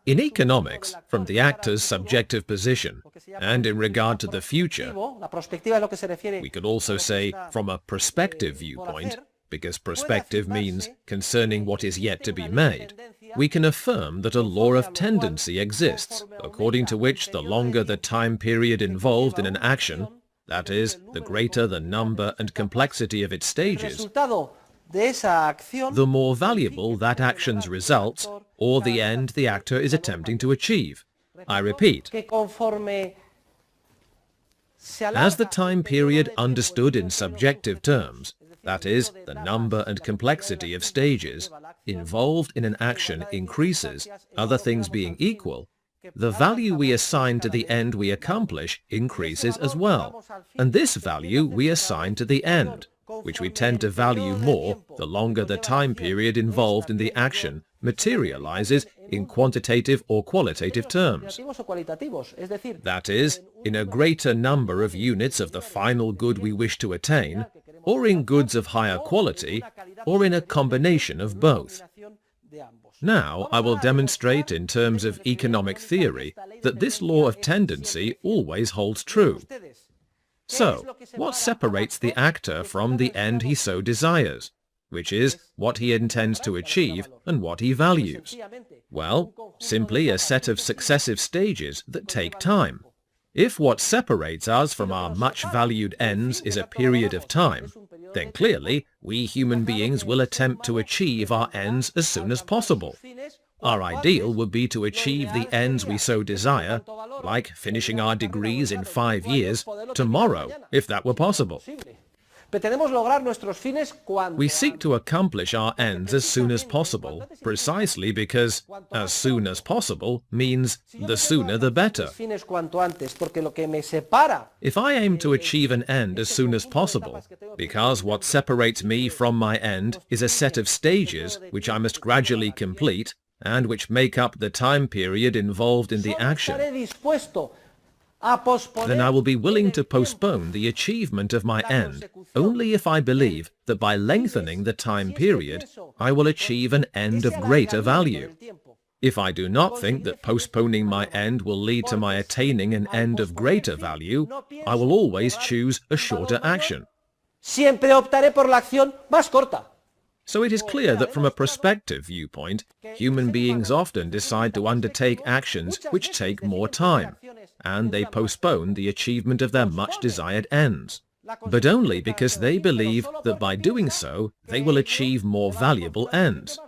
In economics, from the actor's subjective position, and in regard to the future, we could also say from a prospective viewpoint, because prospective means concerning what is yet to be made, we can affirm that a law of tendency exists, according to which the longer the time period involved in an action, that is, the greater the number and complexity of its stages, the more valuable that action's results or the end the actor is attempting to achieve. I repeat, as the time period understood in subjective terms, that is, the number and complexity of stages involved in an action increases, other things being equal, the value we assign to the end we accomplish increases as well, and this value we assign to the end, which we tend to value more the longer the time period involved in the action materializes in quantitative or qualitative terms. That is, in a greater number of units of the final good we wish to attain, or in goods of higher quality, or in a combination of both. Now, I will demonstrate in terms of economic theory that this law of tendency always holds true. So, what separates the actor from the end he so desires, which is what he intends to achieve and what he values? Well, simply a set of successive stages that take time. If what separates us from our much-valued ends is a period of time, then clearly we human beings will attempt to achieve our ends as soon as possible. Our ideal would be to achieve the ends we so desire, like finishing our degrees in 5 years, tomorrow, if that were possible. We seek to accomplish our ends as soon as possible, precisely because as soon as possible means the sooner the better. If I aim to achieve an end as soon as possible, because what separates me from my end is a set of stages which I must gradually complete, and which make up the time period involved in the action, then I will be willing to postpone the achievement of my end only if I believe that by lengthening the time period, I will achieve an end of greater value. If I do not think that postponing my end will lead to my attaining an end of greater value, I will always choose a shorter action. So it is clear that from a prospective viewpoint, human beings often decide to undertake actions which take more time, and they postpone the achievement of their much-desired ends, but only because they believe that by doing so, they will achieve more valuable ends.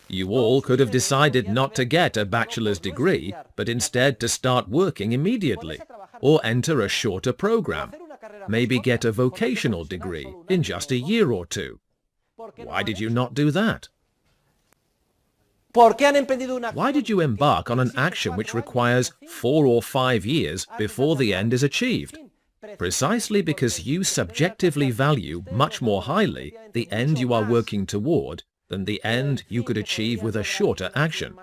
You all could have decided not to get a bachelor's degree, but instead to start working immediately, or enter a shorter program, maybe get a vocational degree in just a year or two. Why did you not do that? Why did you embark on an action which requires 4 or 5 years before the end is achieved? Precisely because you subjectively value much more highly the end you are working toward than the end you could achieve with a shorter action,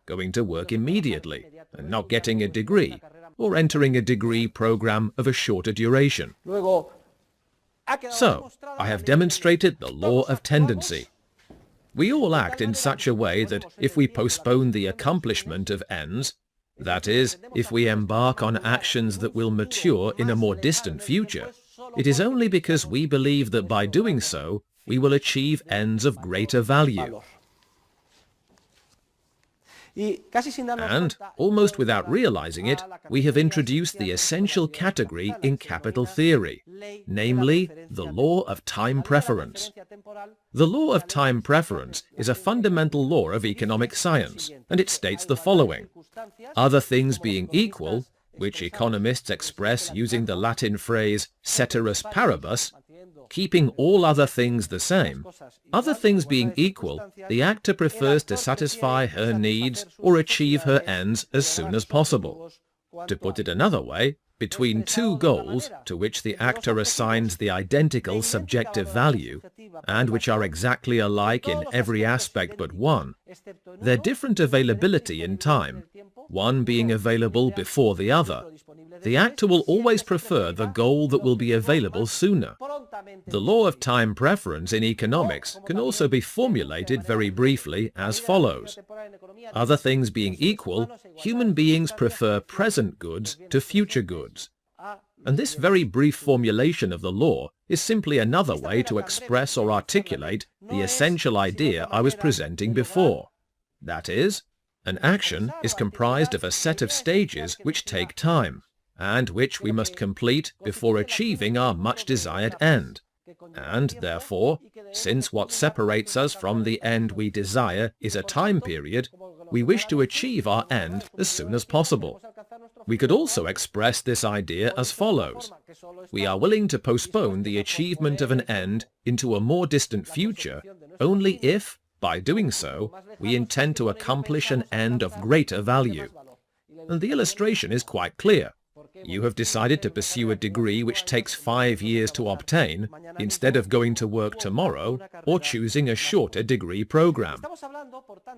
going to work immediately and not getting a degree, or entering a degree program of a shorter duration. So, I have demonstrated the law of tendency. We all act in such a way that if we postpone the accomplishment of ends, that is, if we embark on actions that will mature in a more distant future, it is only because we believe that by doing so, we will achieve ends of greater value. And, almost without realizing it, we have introduced the essential category in capital theory, namely, the law of time preference. The law of time preference is a fundamental law of economic science, and it states the following: other things being equal, which economists express using the Latin phrase ceteris paribus, keeping all other things the same, other things being equal, the actor prefers to satisfy her needs or achieve her ends as soon as possible. To put it another way, between two goals to which the actor assigns the identical subjective value, and which are exactly alike in every aspect but one, their different availability in time, one being available before the other, The actor will always prefer the goal that will be available sooner. The law of time preference in economics can also be formulated very briefly as follows. Other things being equal, human beings prefer present goods to future goods. And this very brief formulation of the law is simply another way to express or articulate the essential idea I was presenting before. That is, an action is comprised of a set of stages which take time, and which we must complete before achieving our much-desired end. And, therefore, since what separates us from the end we desire is a time period, we wish to achieve our end as soon as possible. We could also express this idea as follows. We are willing to postpone the achievement of an end into a more distant future only if, by doing so, we intend to accomplish an end of greater value. And the illustration is quite clear. You have decided to pursue a degree which takes 5 years to obtain, instead of going to work tomorrow or choosing a shorter degree program.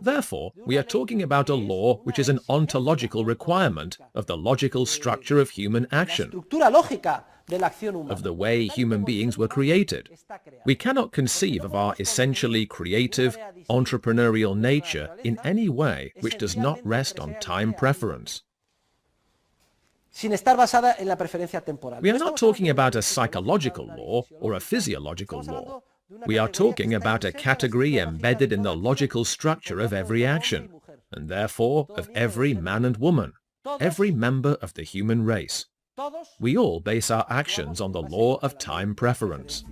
Therefore, we are talking about a law which is an ontological requirement of the logical structure of human action, of the way human beings were created. We cannot conceive of our essentially creative, entrepreneurial nature in any way which does not rest on time preference. We are not talking about a psychological law or a physiological law. We are talking about a category embedded in the logical structure of every action, and therefore of every man and woman, every member of the human race. We all base our actions on the law of time preference.